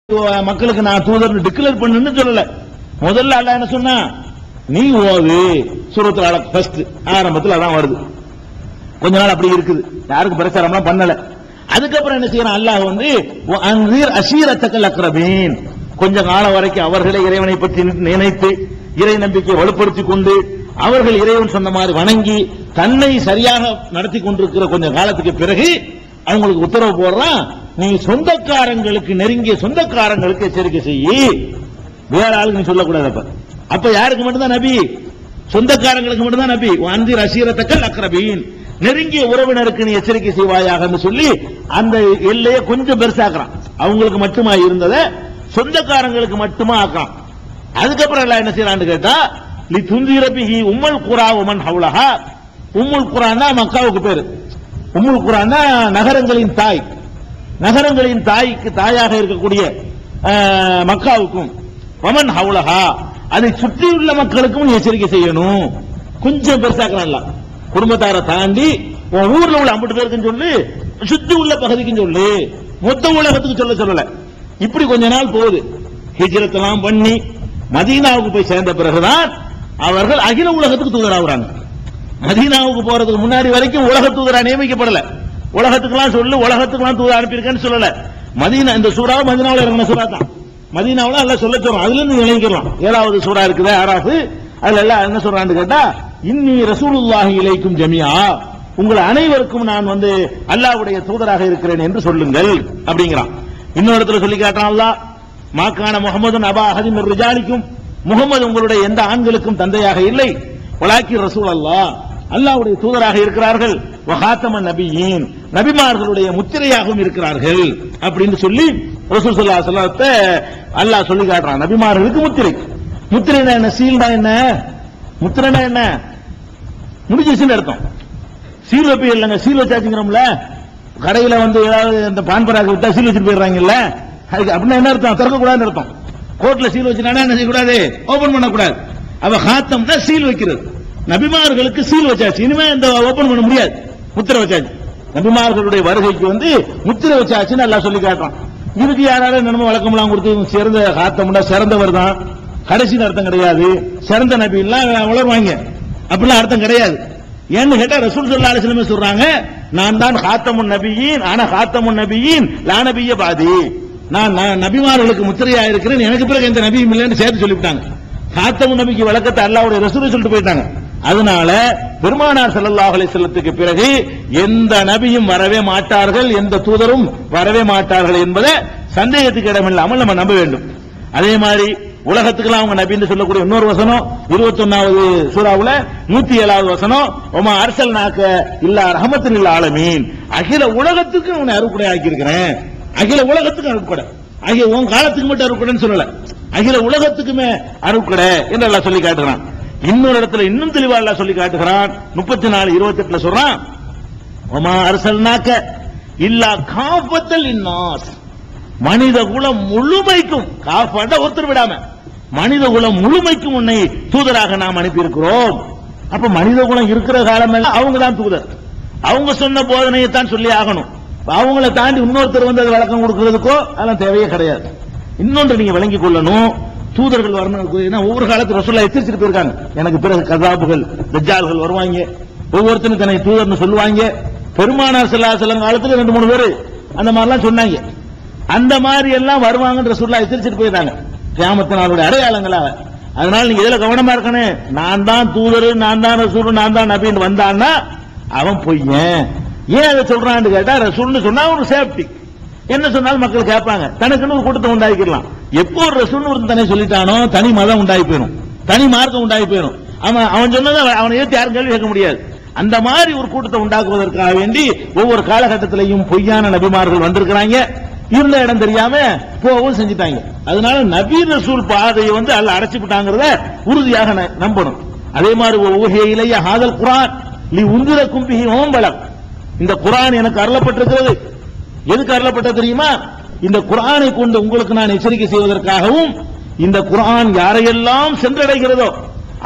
மக்களுக்கு நான் தூதர் டிக்ளேர் பண்ணுன்னு சொல்லல. முதல்ல அல்லாஹ் என்ன சொன்னா, நீ ஓது சூரத்துல் அலக் ஃபர்ஸ்ட் ஆரம்பத்தில் அதான் வருது. கொஞ்ச நாள் அப்படி இருக்குது, யாருக்கு பிரச்சாரம்லாம் பண்ணல. அதுக்கப்புறம் என்ன செய்யறான் அல்லாஹ் வந்து அன்ஸிர் அஷீரத்தக்கல் அக்ரபீன், கொஞ்ச காலம் வரைக்கும் அவர்களை இறைவனை பற்றி நினைத்து இறை நம்பிக்கையை வலுப்படுத்திக் கொண்டு அவர்கள் இறைவன் சொன்ன மாதிரி வணங்கி தன்னை சரியாக நடத்தி கொண்டிருக்கிற கொஞ்ச காலத்துக்கு பிறகு அவங்களுக்கு உத்தரவு போடுறான், நீ சொந்தக்காரங்களுக்கு நெருங்கிய சொந்தக்காரங்களுக்கு எச்சரிக்கை செய்யி, வேற ஆளுக்கு நீ சொல்லக்கூடாது. அப்ப யாருக்கு மட்டும்தான் நபி? சொந்தக்காரங்களுக்கு மட்டும்தான் நபி. அன்ஸிர் அஷீரத்தக்கல் அக்ரபீன், நெருங்கிய உறவினருக்கு நீ எச்சரிக்கை செய்வாயாக சொல்லி அந்த எல்லையை கொஞ்சம் பெருசாக்குறான். அவங்களுக்கு மட்டுமா இருந்ததை சொந்தக்காரங்களுக்கு மட்டுமா ஆக்கலாம். அதுக்கப்புறம் எல்லாம் என்ன செய்யறான்னு கேட்டா, லி துன்சிர பிஹி உம்முல் குரா வமன் ஹவ்லஹா. உம்முல் குரான்னா மக்காவுக்கு பேரு. உம்முல் குரான்னா நகரங்களின் தாய். நகரங்களின் தாய்க்கு தாயாக இருக்கக்கூடிய மக்காவுக்கும் வமன் ஹவ்லஹா, அதை சுற்றியுள்ள மக்களுக்கும் எச்சரிக்கை செய்யணும். கொஞ்சம் பெருசாக்கலாம். குடும்பத்தாரை தாண்டி ஊர்ல உள்ள 50 பேருக்குன்னு சொல்லு, சுற்றி உள்ள பகுதிக்கும் சொல்லு, மொத்த உலகத்துக்கு சொல்ல சொல்லல. இப்படி கொஞ்ச நாள் போகுது. ஹிஜ்ரத்தெல்லாம் பண்ணி மதீனாவுக்கு போய் சேர்ந்த பிறகுதான் அவர்கள் அகில உலகத்துக்கு தூதராகிறாங்க. மதீனாவுக்கு போறதுக்கு முன்னாடி வரைக்கும் உலக தூதரா நியமிக்கப்படல. உலகத்துக்கெல்லாம் சொல்லு, உலகத்துக்கெல்லாம் தூதர் அனுப்பியிருக்கேன்னு சொல்லல. மதீனா, இந்த சூறா மதீனாவில் இறங்கின சூறா தான். மதீனாவில் எல்லாம் சொல்ல சொல்றோம். அதுல இருந்து இணைக்கலாம். 7வது சூறா இருக்குது ஆராஃப். அதுல எல்லாம் என்ன சொல்றான்னு கேட்டா, இன்னி ரசூலுல்லாஹி இலைக்கும் ஜமியா, உங்கள் அனைவருக்கும் நான் வந்து அல்லாஹ்வுடைய தூதராக இருக்கிறேன் என்று சொல்லுங்கள் அப்படிங்கிறான். இன்னொரு இடத்துல சொல்லி காட்டுறான் அல்லாஹ், மாக்கான முஹம்மதுன் அபா அஹதின் மிர் ரிஜாலிக்கும், முகமது உங்களுடைய எந்த ஆண்களுக்கும் தந்தையாக இல்லை, வலாக்கி ரசூல் அல்லாஹ், அல்லாஹ்வுடைய தூதராக இருக்கிறார்கள், வஹாத்தமன் நபியீன், நபிமார்களுடைய முத்திரையாகவும் இருக்கிறார்கள் அப்படின்னு சொல்லி ரசூல் ஸல்லல்லாஹு அலைஹி வஸல்லத்தை அல்லாஹ் சொல்லி காட்டுறான். நபிமார்களுக்கு முத்திரை. முத்திரைனா என்ன? சீல்னா என்ன? முத்திரைனா என்ன? முடிஞ்சிச்சுன்னு அர்த்தம். சீல் வைப்பீங்க இல்லைங்க, சீல் வச்சாச்சுங்கிறோம்ல. கடையில வந்து ஏதாவது இந்த பான்பராக விட்டா சீல் வச்சுட்டு போயிடுறாங்கல்ல, அதுக்கு அப்படின்னா என்ன அர்த்தம்? திறக்கக்கூடாதுன்னு அர்த்தம். கோர்ட்ல சீல் வச்சுனா என்ன செய்யக்கூடாது? ஓபன் பண்ணக்கூடாது. அவ ஹாத்தம் தான் சீல் வைக்கிறது. நபிமார்களுக்கு சீல் வச்சாச்சு, இனிமே இந்த ஓபன் பண்ண முடியாது, முத்திரை வச்சாச்சு. நபிமார்களுடைய வருகைக்கு வந்து முத்திரை வச்சாச்சுன்னு எல்லாம் சொல்லி காட்டுறான். இதுக்கு யாராவது நம்ம வழக்கம்லாம் கொடுத்து சிறந்த ஹாத்தம்னா சிறந்தவர் தான் கடைசின்னு அர்த்தம் கிடையாது. சிறந்த நபி எல்லாம் வளருவாங்க, அப்படிலாம் அர்த்தம் கிடையாது. ஏன்னு கேட்டா ரசூல் ஸல்லல்லாஹு அலைஹி வஸல்லம் சொல்றாங்க, நான் தான் ஹாத்தமுன் நபியீன், ஆனா ஹாத்தமுன் நபியீன் லா நபிய பாதி, நான் நபிமார்களுக்கு முத்திரையா இருக்கிறேன், எனக்கு பிறகு எந்த நபியும் இல்லைன்னு சேர்த்து சொல்லிவிட்டாங்க. ஹாத்தமுன் நபிக்கு விளக்கத்தை அல்லாஹ்வுடைய ரசூல் சொல்லிட்டு போயிட்டாங்க. அதனால பெருமானார் ஸல்லல்லாஹு அலைஹி வஸல்லத்துக்கு பிறகு எந்த நபியும் வரவே மாட்டார்கள், எந்த தூதரும் வரவே மாட்டார்கள் என்பதை சந்தேகத்துக்கு இடமில்லாமல் நம்ம நம்ப வேண்டும். அதே மாதிரி உலகத்துக்குலாம் அவங்க நபின்னு சொல்லக்கூடிய இன்னொரு வசனம் 21வது சூறாவுல 107வது வசனம், ஒமா அர்சல்நாக இல்லா ரஹமத்துல் லில் ஆலமீன், அகில உலகத்துக்கு உன்னை அருட்கொடை ஆக்கி இருக்கிறேன். அகில உலகத்துக்கு அருட்கொடை, அகில உன் காலத்துக்கு மட்டும் அருட்கொடைன்னு சொல்லல, அகில உலகத்துக்குமே அருட்கொடை என்று அல்லாஹ் சொல்லி காட்டுகிறான். இன்னொரு இடத்துல இன்னும் தெளிவா அல்லாஹ் சொல்லி காட்டுகிறான். 34:28 சொல்றான், ஒமா அர்சல்நாக இல்லா காஃபத்தல் லின்னாஸ், மனித குலம் முழுமைக்கும், காஃபா ஒருத்தர் விடாம மனித குலம் முழுமைக்கும் உன்னை தூதராக நாம் அனுப்பியிருக்கிறோம். அப்ப மனித குலம் இருக்கிற காலம் எல்லாம் அவங்க தான் தூதர், அவங்க சொன்ன போதனையை தான் சொல்லி ஆகணும். அவங்கள தாண்டி இன்னொருத்தர் வந்து அது விளக்கம் கொடுக்கிறதுக்கோ அதெல்லாம் தேவையே கிடையாது. இன்னொன்று நீங்க விளங்கிக் கொள்ளணும், தூதர்கள் வரணும். ஒவ்வொரு காலத்து ரசூலுல்லாஹ் எச்சரிச்சுட்டு போயிருக்காங்க, எனக்கு பிறகு கஸாபுகள் தஜ்ஜால்கள் வருவாங்க, ஒவ்வொருத்தரும் தன்னை தூதர்னு சொல்லுவாங்க. பெருமானார் ஸல்லல்லாஹு அலைஹி வஸல்லம் காலத்துல 2-3 பேர் அந்த மாதிரிலாம் சொன்னாங்க. அந்த மாதிரி எல்லாம் வருவாங்கன்ற ரசூலுல்லாஹ் எச்சரிச்சுட்டு போயிருக்காங்க, கியாமத் நாளுடைய அடையாளங்களாக. அதனால நீங்க இதுல கவனமா இருக்கணும். நான் தான் தூதர், நான் தான் ரசூல், நான் தான் நபின்னு வந்தான்னா அவன் பொய்யன். ஏன் அதை சொல்றான்னு கேட்டா, ரசூல்னு சொன்னா ஒரு சேஃப்டி, என்ன சொன்னாலும் மக்கள் கேட்பாங்க, தனக்குன்னு ஒரு கூட்டத்தை உண்டாக்கிக்கலாம். எப்போ ஒரு ரசூல்னு ஒரு தனி சொல்லிட்டானோ தனி மதம் உண்டாகி போயிடும், தனி மார்க்கம் உண்டாகி போயிடும். அவன் சொன்னதை அவனை ஏற்றி யாரும் கேள்வி கேட்க முடியாது. அந்த மாதிரி ஒரு கூட்டத்தை உண்டாக்குவதற்காக வேண்டி ஒவ்வொரு காலகட்டத்திலையும் பொய்யான நபிமார்கள் வந்திருக்கிறாங்க. இருந்த இடம் தெரியாம போகவும் செஞ்சுட்டாங்க. அதனால நபி ரசூல் பாதையை வந்து அல்லாஹ் அடைச்சு விட்டாங்கிறத உறுதியாக நம்பணும். அதே மாதிரி ஊஹிய இலைய ஹாதல் குர்ஆன் லி உன்திரக்கும் பிஹி ஓம்பலம், இந்த குர்ஆன் எனக்கு அருளப்பட்டிருக்கிறது. எதுக்கு அருளப்பட்டது தெரியுமா? இந்த குர்ஆனை கொண்டு உங்களுக்கு நான் எச்சரிக்கை செய்வதற்காகவும், இந்த குர்ஆன் யாரையெல்லாம் சென்றடைகிறதோ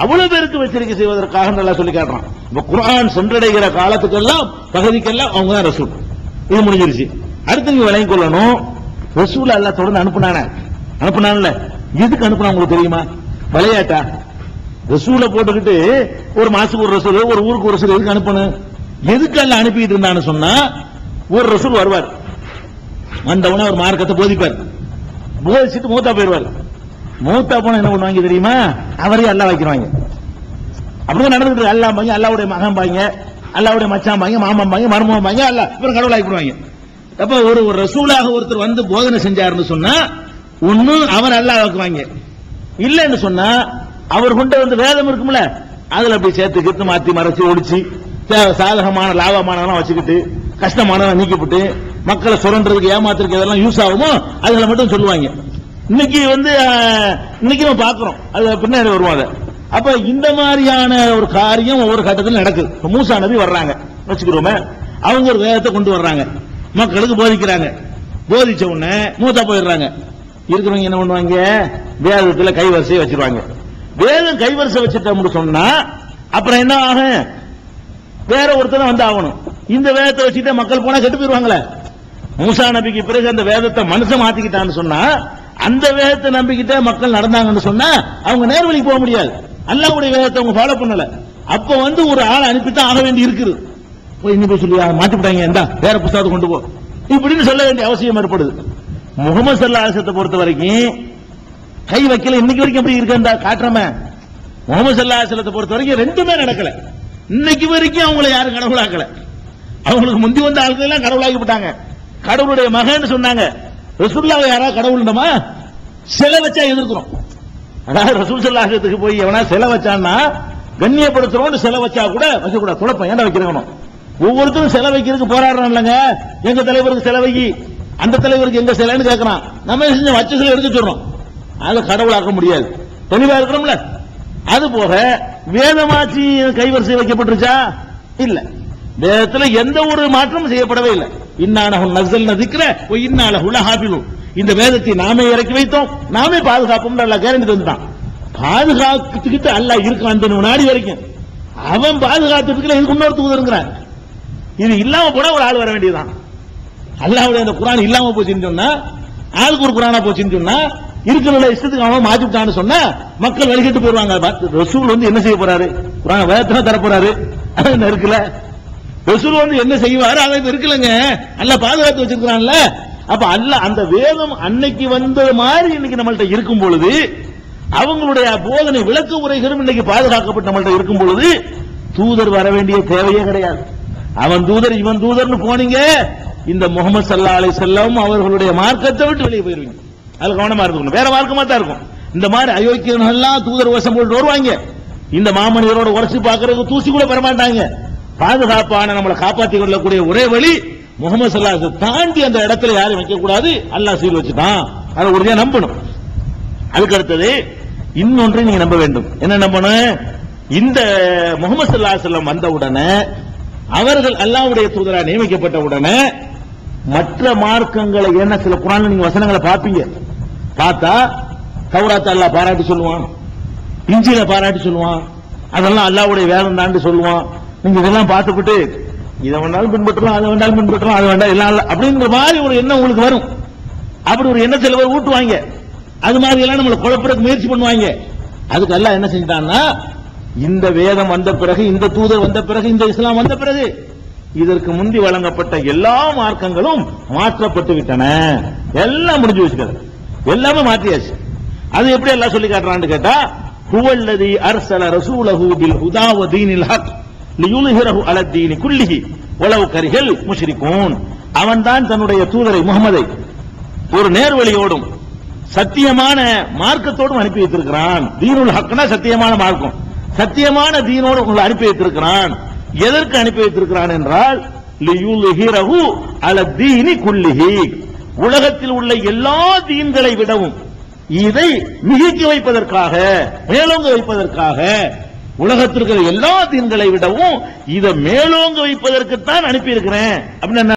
அவ்வளவு பேருக்கு எச்சரிக்கை செய்வதற்காக நல்லா சொல்லி காட்டுறான். இப்ப குர்ஆன் சென்றடைகிற காலத்துக்கெல்லாம் பகுதிக்கெல்லாம் அவங்க தான் ரசூல். இது முடிஞ்சிருச்சு. அடுத்து நீங்க விளங்கிக் கொள்ளணும், ரசூல் அல்லாஹ் தொடர்ந்து அனுப்புனான்ல, எதுக்கு அனுப்புனா உங்களுக்கு தெரியுமா? விளையாட்டா? ரசூலை போட்டுக்கிட்டு ஒரு மாசத்துக்கு ஒரு ரசூல், ஒரு ஊருக்கு ஒரு ரசூல் எதுக்கு அனுப்பணும்? எதுக்கு எல்லாம் அனுப்பிட்டு இருந்தான்னு சொன்னா, ஒரு ரசூல் வருவார், வந்தவன ஒரு மார்க்கத்தை போதிப்பார், போதிச்சுட்டு மூத்தா போயிடுவார். மூத்தா போன என்ன பண்ணுவாங்க தெரியுமா? அவரையும் அல்லாஹ் வைக்கிறாங்க. அப்படிதான் நடந்துட்டு அல்லாஹ் பாங்க, அல்லாஹ்வுடைய மகன் பாங்க, அல்லாஹ்வுடைய மச்சான் பாங்க, மாமன் பாங்க, மருமகன் பாங்க, அல்லாஹ் இவங்க கடவுள் ஆக்கிடுவாங்க. அப்ப ஒரு ரசூலாக ஒருத்தர் வந்து போதனை செஞ்சாருன்னு சொன்னா, ஒண்ணு அவர் அல்லாஹ் ஆக்குவாங்க, இல்லன்னு சொன்னா அவர் கொண்டு வந்து வேதம் இருக்கும்ல, அதுல அப்படி சேர்த்துக்கிட்டு மாத்தி மறைச்சு ஒடிச்சு சாதகமான லாபமானவெல்லாம் வச்சுக்கிட்டு கஷ்டமானவன் நீக்கிவிட்டு மக்களை சுரண்டுறதுக்கு ஏமாத்துறதுக்கு எதெல்லாம் யூஸ் ஆகுமோ அதுல மட்டும் சொல்லுவாங்க. இன்னைக்கு வந்து இன்னைக்கு நம்ம பாக்குறோம், அது பின்னாடி வருவாங்க. அப்ப இந்த மாதிரியான ஒரு காரியம் ஒவ்வொரு கட்டத்தில் நடக்குது. மூசா நபி வர்றாங்க வச்சுக்கிறோமே, அவங்க ஒரு வேதத்தை கொண்டு வர்றாங்க, மக்களுக்கு போதிக்கிறாங்க. போதிச்ச உடனே மூத்தா போயிடுறாங்க. இருக்கிறவங்க என்ன பண்ணுவாங்க? வேதத்துல கைவரிசையை வச்சிருவாங்க. வேதம் கைவரிசை வச்சுட்டோம்னு சொன்னா அப்புறம் என்ன ஆகும்? வேற ஒருத்தர் வந்து ஆகணும். இந்த வேதத்தை வச்சுட்டு மக்கள் போனா கெட்டு போயிருவாங்களே. மூசா நபிக்கு பிறகு அந்த வேதத்தை மனுஷன் மாத்திக்கிட்டான்னு சொன்னா, அந்த வேதத்தை நம்பிக்கிட்ட மக்கள் நடந்தாங்கன்னு சொன்னா அவங்க நேர்வழிக்கு போக முடியாது. அல்லாஹ்வுடைய வேதத்தை அவங்க ஃபாலோ பண்ணல. அப்ப வந்து ஒரு ஆளை அனுப்பித்தான் ஆக வேண்டி இருக்குது. போய் இன்னும் போய் சொல்லி மாத்திட்டாங்க, எந்தா வேற புத்தகத்தை கொண்டு போ இப்படின்னு சொல்ல வேண்டிய அவசியம் ஏற்படுது. முகமது ஸல்லல்லாஹு அலைஹி வஸல்லம் பொறுத்த வரைக்கும் கை வைக்கல, இன்னைக்கு வரைக்கும் எப்படி இருக்கா காட்டுறமே. முகமது ஸல்லல்லாஹு அலைஹி வஸல்லத்தை பொறுத்த வரைக்கும் ரெண்டுமே நடக்கல. இன்னைக்கு வரைக்கும் அவங்களை யாரும் கடவுளாக்கல. அவங்களுக்கு முந்தி வந்த ஆட்கள் எல்லாம் கடவுளாக்கிவிட்டாங்க. கடவுளுடைய மகன் சொன்னாங்க. ரசூலுல்லாஹ் யாரா கடவுள்ன்றமா? சிலை வச்சா எதிர்க்கிறோம். அதாவது ரசூல் ஸல்லல்லாஹு அலைஹி வஸல்லத்துக்கு போய் எவனா சிலை வச்சான்னா கண்ணியப்படுத்துறோம், சிலை வச்சா கூட வைக்கக்கூடாது, குழப்பம் ஏன்டா வைக்கிறோம். ஒவ்வொருத்தரும் சிலை வைக்கிறதுக்கு போராடுறான் இல்லங்க. எங்க தலைவருக்கு சிலை வை, அந்த தலைவருக்கு எங்க சிலைன்னு கேட்கறான். நம்ம செஞ்ச வச்ச சிலை எடுத்து சொல்றோம், அதை கடவுளாக்க முடியாது. தெளிவா இருக்கிறோம்ல. அது போக வேதமாச்சி கைவரிசை வைக்கப்பட்டுருச்சா? இல்ல. வேதத்துல எந்த ஒரு மாற்றமும் செய்யப்படவே இல்லை. இன்னானஹு நஸல்னா ذிக்ர வ இன்னா லஹு லஹாஃபிலூன். இந்த வேதத்தை நாமே இறக்கி வைத்தோம், நாமே பாதுகாப்போம். அல்லாஹ் கேரண்டி தந்துட்டான். பாதுகாத்துக்கிட்டு அல்லாஹ் இருக்கான் அந்த நாடி வரைக்கும். அவன் பாதுகாத்துக்கிட்டு இதுக்கு இன்னொரு தூதருங்கிறான். இது இல்லாம போனா ஒரு ஆள் வர வேண்டியதுதான். அல்லாஹ்வுடைய அந்த குர்ஆன் இல்லாம போச்சுன்னு சொன்னா, ஆளுக்கு ஒரு குர்ஆனா போச்சுன்னு சொன்னா, இருக்கிற இஷ்டத்துக்கு அவன் மாத்திட்டான்னு சொன்னா மக்கள் வழிகட்டு போயிருவாங்க. ரசூல் வந்து என்ன செய்ய போறாரு? குர்ஆன் வேதத்தை தர போறாரு, அது இருக்குல்ல. ரசூல் வந்து என்ன செய்வாரு? அதை இருக்குல்லங்க. அல்லாஹ் பாதுகாத்து வச்சிருக்கான்ல. அப்ப அல்லாஹ் அந்த வேதம் அன்னைக்கு வந்த மாதிரி இன்னைக்கு நம்மள்ட்ட இருக்கும் பொழுது, அவங்களுடைய போதனை விளக்க உரைகளும் இன்னைக்கு பாதுகாக்கப்பட்டு நம்மள்ட்ட இருக்கும் பொழுது, தூதர் வர வேண்டிய தேவையே கிடையாது. அவன் தூதர் இவன் தூதர்னு போனீங்க, இந்த முகமது ஸல்லல்லாஹு அலைஹி வஸல்லம் அவர்களுடைய மார்க்கத்தை விட்டு வெளியே போயிருவீங்க. அது கவனமா இருக்கணும். வேற மார்க்கமா தான் இருக்கும். இந்த மாதிரி அயோக்கியர்கள் எல்லாம் தூதர் வசம் போட்டு வருவாங்க. இந்த மாமனிதரோட உரசி பார்க்கறதுக்கு தூசி கூட பெற மாட்டாங்க. பாதுகாப்பான நம்மளை காப்பாற்றிக் கொள்ளக்கூடிய ஒரே வழி முகமது ஸல்லல்லாஹு அலைஹி வஸல்லம் தாண்டி அந்த இடத்துல யாரும் வைக்க கூடாது. அல்லாஹ் சீல் வச்சுட்டான், அதை உறுதியா நம்பணும். அதுக்கு அடுத்தது இன்னொன்றை நீங்க நம்ப வேண்டும். என்ன நம்பணும்? இந்த முகமது ஸல்லல்லாஹு அலைஹி வஸல்லம் வந்த உடனே, அவர்கள் அல்லாஹ்வுடைய தூதரா நியமிக்கப்பட்ட உடனே மற்ற மார்க்கங்களை, என்ன சில குர்ஆன்ல நீங்க வசனங்களை பார்ப்பீங்க, பார்த்தா தௌராத் அல்லாஹ் பாராட்டி சொல்லுவான், இன்ஜீல பாராட்டி சொல்லுவான், அதெல்லாம் அல்லாஹ்வுடைய வேதம் தாண்டி சொல்லுவான். நீங்க இதெல்லாம் பார்த்துக்கிட்டு இதை வேண்டாலும் பின்பற்றலாம், அதை வேண்டாலும் பின்பற்றலாம், அது வேண்டாம் எல்லாம் அப்படிங்கிற மாதிரி ஒரு எண்ணம் உங்களுக்கு வரும். அப்படி ஒரு எண்ணம் சில பேர் ஊட்டுவாங்க. அது மாதிரி எல்லாம் நம்மளை குழப்பறதுக்கு முயற்சி பண்ணுவாங்க. அதுக்கு அல்லாஹ் என்ன செஞ்சான்னா, இந்த வேதம் வந்த பிறகு, இந்த தூதர் வந்த பிறகு, இந்த இஸ்லாம் வந்த பிறகு இதற்கு முந்தி வழங்கப்பட்ட எல்லா மார்க்கங்களும் மாற்றப்பட்டு விட்டன. எல்லாம் முடிஞ்சு வச்சுக்கிறது, எல்லாமே மாற்றியாச்சு. அது எப்படி எல்லாம் சொல்லி காட்டுறான்னு கேட்டா, ஹுவல்லதி அர்ஸல ரசூலஹு பில் ஹுதா வ தீனில் ஹக் லியுல்ஹிரஹு அலா தீனி குல்லிஹி வலவ் கரிஹல் முஷ்ரிகூன். அவன்தான் தன்னுடைய தூதரை முஹம்மதை ஒரு நேர்வழியோடும் சத்தியமான மார்க்கத்தோடும் அனுப்பி வைத்திருக்கிறான். தீனுல் ஹக்னா சத்தியமான மார்க்கம், சத்தியமான தீனோடு உங்களை அனுப்பி வைத்திருக்கிறான். எதற்கு அனுப்பி வைத்திருக்கிறான் என்றால், லியுல்ஹிரஹு அலா தீனி குல்லிஹி, உலகத்தில் உள்ள எல்லா தீன்களை விடவும் இதை மிகைக்க வைப்பதற்காக, மேலோங்க வைப்பதற்காக, உலகத்தில் இருக்கிற எல்லா தீன்களை விடவும் இதை மேலோங்க வைப்பதற்குத்தான் அனுப்பி இருக்கிறேன் அப்படின்னு